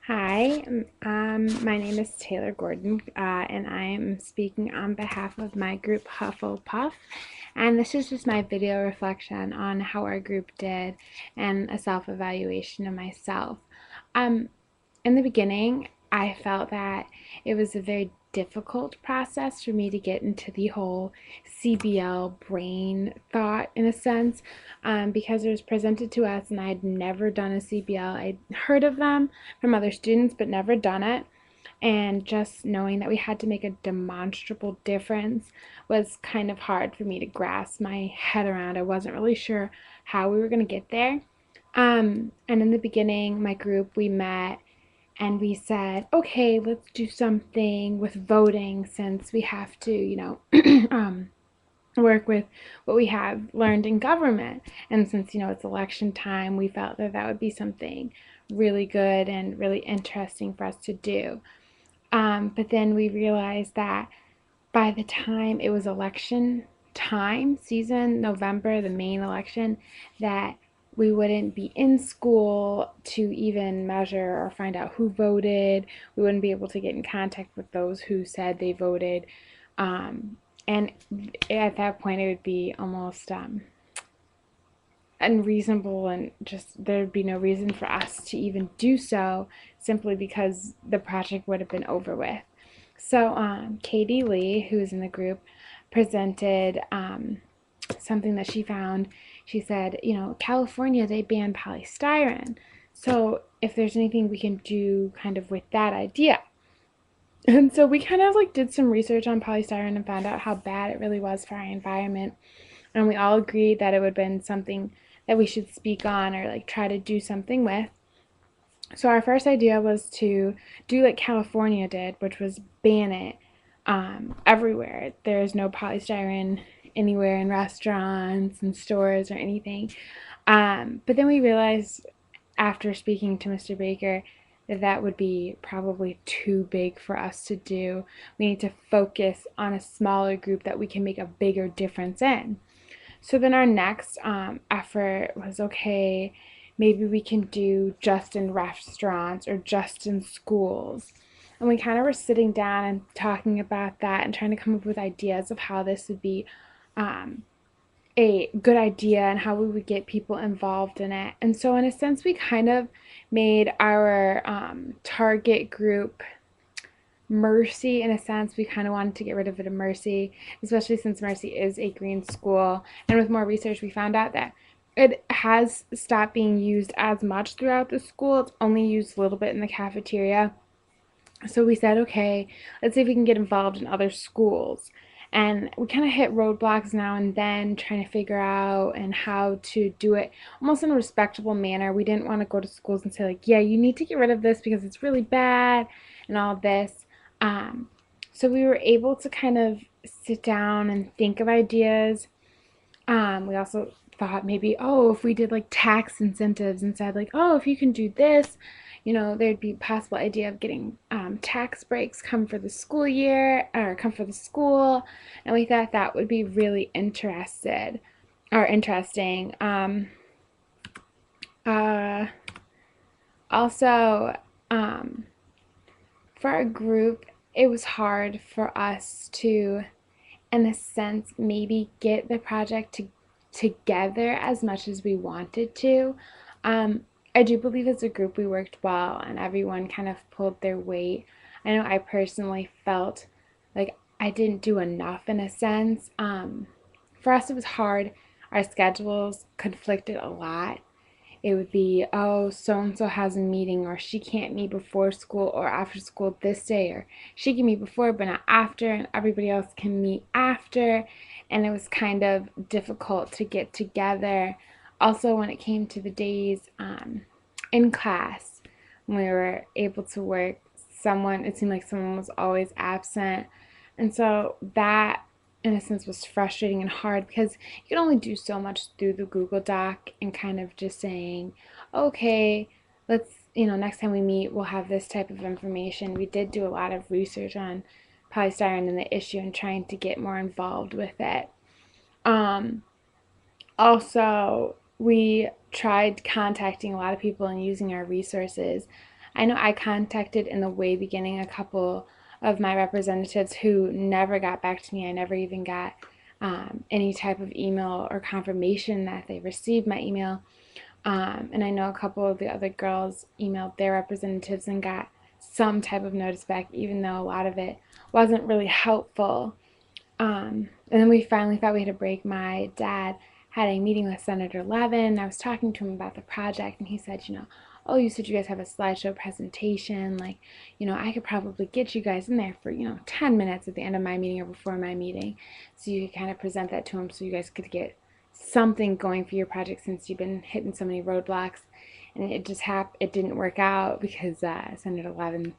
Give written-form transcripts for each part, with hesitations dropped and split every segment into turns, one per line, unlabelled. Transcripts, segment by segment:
Hi, my name is Taylor Gordon, and I am speaking on behalf of my group Hufflepuff. And this is just my video reflection on how our group did and a self evaluation of myself. Um, in the beginning, I felt that it was a very difficult process for me to get into the whole CBL brain thought in a sense, because it was presented to us and I had never done a CBL. I'd heard of them from other students but never done it. And just knowing that we had to make a demonstrable difference was kind of hard for me to grasp my head around. I wasn't really sure how we were going to get there. And in the beginning, my group, we met and we said, okay, let's do something with voting since we have to, work with what we have learned in government. And since, it's election time, we felt that that would be something really good and really interesting for us to do. But then we realized that by the time it was election time, season, November, the main election, that we wouldn't be in school to even measure or find out who voted. We wouldn't be able to get in contact with those who said they voted. And at that point, it would be almost unreasonable, and just there'd be no reason for us to even do so simply because the project would have been over with. So Katie Lee, who is in the group, presented something that she found. She said, California, they banned polystyrene. So if there's anything we can do kind of with that idea. And so we kind of like did some research on polystyrene and found out how bad it really was for our environment. And we all agreed that it would have been something that we should speak on or like try to do something with. So our first idea was to do like California did, which was ban it everywhere. There is no polystyrene anywhere in restaurants and stores or anything. But then we realized after speaking to Mr. Baker that that would be probably too big for us to do. We need to focus on a smaller group that we can make a bigger difference in. So then our next effort was, okay, maybe we can do just in restaurants or just in schools. And we kind of were sitting down and talking about that and trying to come up with ideas of how this would be um, a good idea and how we would get people involved in it. And so, in a sense, we kind of made our target group Mercy. In a sense, we kind of wanted to get rid of it in Mercy, especially since Mercy is a green school. And with more research, we found out that it has stopped being used as much throughout the school. It's only used a little bit in the cafeteria. So we said, okay, let's see if we can get involved in other schools. And we kind of hit roadblocks now and then trying to figure out and how to do it almost in a respectable manner. We didn't want to go to schools and say, like, yeah, you need to get rid of this because it's really bad and all this. Um, so we were able to kind of sit down and think of ideas. We also thought maybe, oh, if we did like tax incentives and said like, oh, if you can do this, there'd be a possible idea of getting tax breaks come for the school year or come for the school. And we thought that would be really interesting. Uh, Also, um, for our group, it was hard for us to, in a sense, maybe get the project together as much as we wanted to. Um, I do believe as a group we worked well and everyone kind of pulled their weight. I know I personally felt like I didn't do enough in a sense. For us, it was hard. Our schedules conflicted a lot. It would be, oh, so and so has a meeting, or she can't meet before school or after school this day, or she can meet before but not after, and everybody else can meet after. And it was kind of difficult to get together. Also, when it came to the days in class, when we were able to work, it seemed like someone was always absent. And so that in a sense was frustrating and hard because you can only do so much through the Google Doc and kind of just saying, okay, let's, next time we meet, we'll have this type of information. We did do a lot of research on polystyrene and the issue and trying to get more involved with it. Um, Also, we tried contacting a lot of people and using our resources. I know I contacted in the way beginning a couple of my representatives who never got back to me. I never even got any type of email or confirmation that they received my email. And I know a couple of the other girls emailed their representatives and got some type of notice back, even though a lot of it wasn't really helpful. And then we finally thought we had a break. My dad had a meeting with Senator Levin. I was talking to him about the project, and he said, oh, you said you guys have a slideshow presentation. Like, I could probably get you guys in there for, 10 minutes at the end of my meeting or before my meeting. So you could kind of present that to him so you guys could get something going for your project since you've been hitting so many roadblocks. And it didn't work out because Senator Levin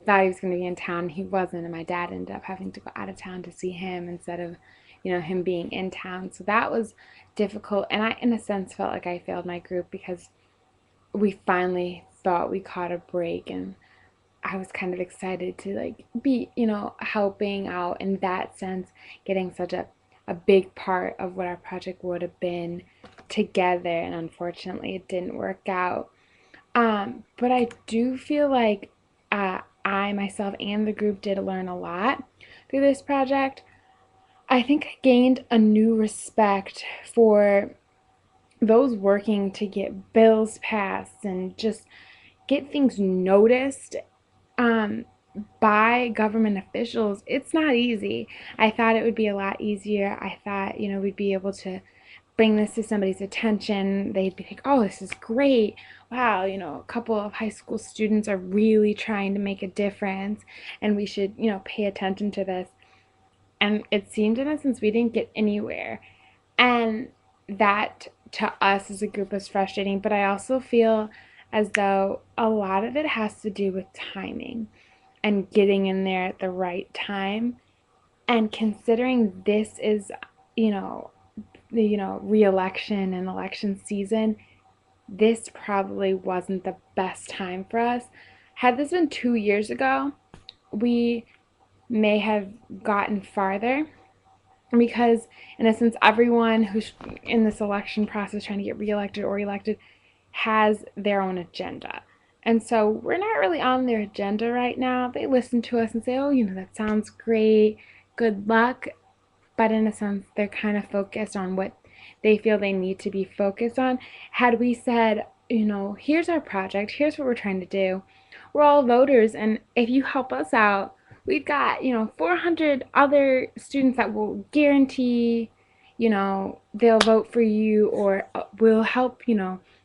thought he was going to be in town. He wasn't, and my dad ended up having to go out of town to see him instead of, him being in town. So that was difficult, and I, in a sense, felt like I failed my group because we finally thought we caught a break, and I was kind of excited to be, helping out in that sense, getting such a big part of what our project would have been together, and unfortunately it didn't work out. But I do feel like I myself and the group did learn a lot through this project. I think I gained a new respect for those working to get bills passed and just get things noticed um, by government officials. It's not easy. I thought it would be a lot easier. I thought, we'd be able to bring this to somebody's attention. They'd be like, oh, this is great. Wow, a couple of high school students are really trying to make a difference, and we should, pay attention to this. And it seemed, in a sense, we didn't get anywhere. And that to us as a group was frustrating, but I also feel as though a lot of it has to do with timing and getting in there at the right time. And considering this is, re-election and election season, this probably wasn't the best time for us. Had this been 2 years ago, we may have gotten farther because, in a sense, everyone who's in this election process trying to get reelected or elected has their own agenda. And so we're not really on their agenda right now. They listen to us and say, oh, that sounds great, good luck. But in a sense, they're kind of focused on what they feel they need to be focused on. Had we said, here's our project, here's what we're trying to do, we're all voters, and if you help us out, we've got, 400 other students that will guarantee, they'll vote for you or will help,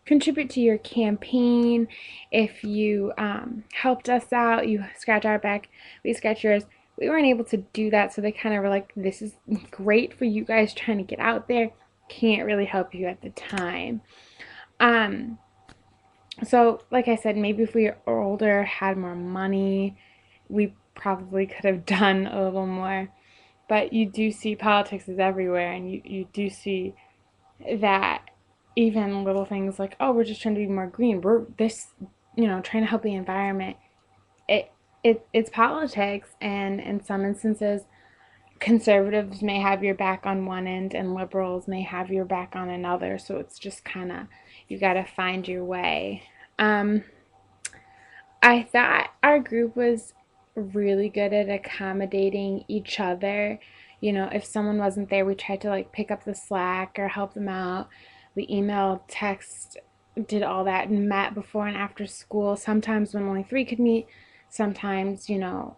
contribute to your campaign. If you helped us out, you scratch our back, we scratch yours. We weren't able to do that, so they kind of were like, this is great for you guys trying to get out there, can't really help you at the time. So like I said, maybe if we were older, had more money, we probably could have done a little more. But you do see politics is everywhere, and you do see that even little things like, oh, we're just trying to be more green, we're this, trying to help the environment. It's politics, and in some instances conservatives may have your back on one end and liberals may have your back on another, so it's just kind of, you got to find your way. I thought our group was really good at accommodating each other. If someone wasn't there, we tried to pick up the slack or help them out. We emailed, text, did all that, and met before and after school. Sometimes when only three could meet, sometimes,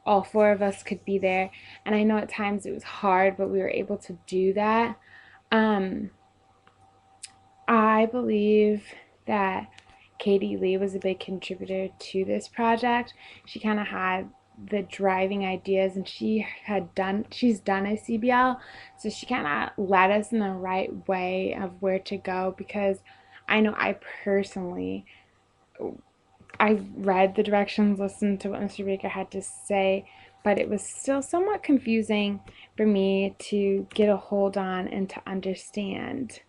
all four of us could be there. And I know at times it was hard, but we were able to do that. I believe that Katie Lee was a big contributor to this project. She kind of had the driving ideas, and she's done a CBL, so she kind of led us in the right way of where to go, because I know I personally, I read the directions, listened to what Mr. Baker had to say, but it was still somewhat confusing for me to get a hold on and to understand.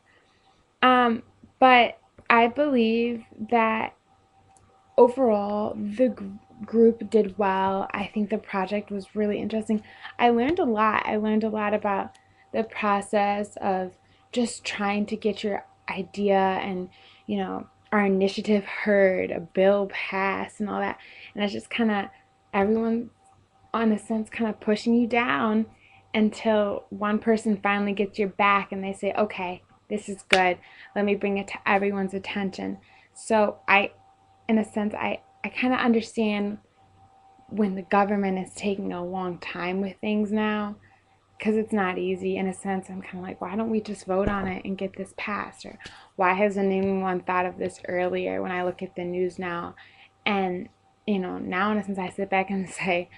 But I believe that overall the group did well. I think the project was really interesting. I learned a lot. I learned a lot about the process of just trying to get your idea and, our initiative heard, a bill passed, and all that. And it's just kind of everyone, on a sense, kind of pushing you down until one person finally gets your back and they say, okay, this is good. Let me bring it to everyone's attention. So in a sense, I kind of understand when the government is taking a long time with things now, because it's not easy. In a sense, I'm kind of like, why don't we just vote on it and get this passed? Or why hasn't anyone thought of this earlier? When I look at the news now, and now in a sense, I sit back and say,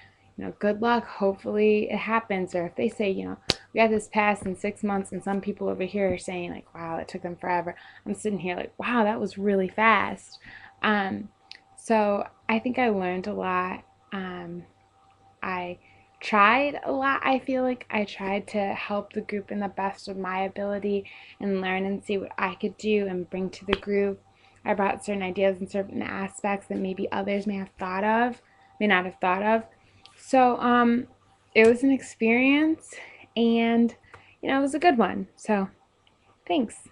good luck. Hopefully it happens. Or if they say, we got this passed in 6 months, and some people over here are saying like, wow, it took them forever. I'm sitting here like, wow, that was really fast. Um, so I think I learned a lot. I tried a lot. I feel like I tried to help the group in the best of my ability and learn and see what I could do and bring to the group. I brought certain ideas and certain aspects that maybe others may not have thought of. So, it was an experience, and it was a good one. So, thanks.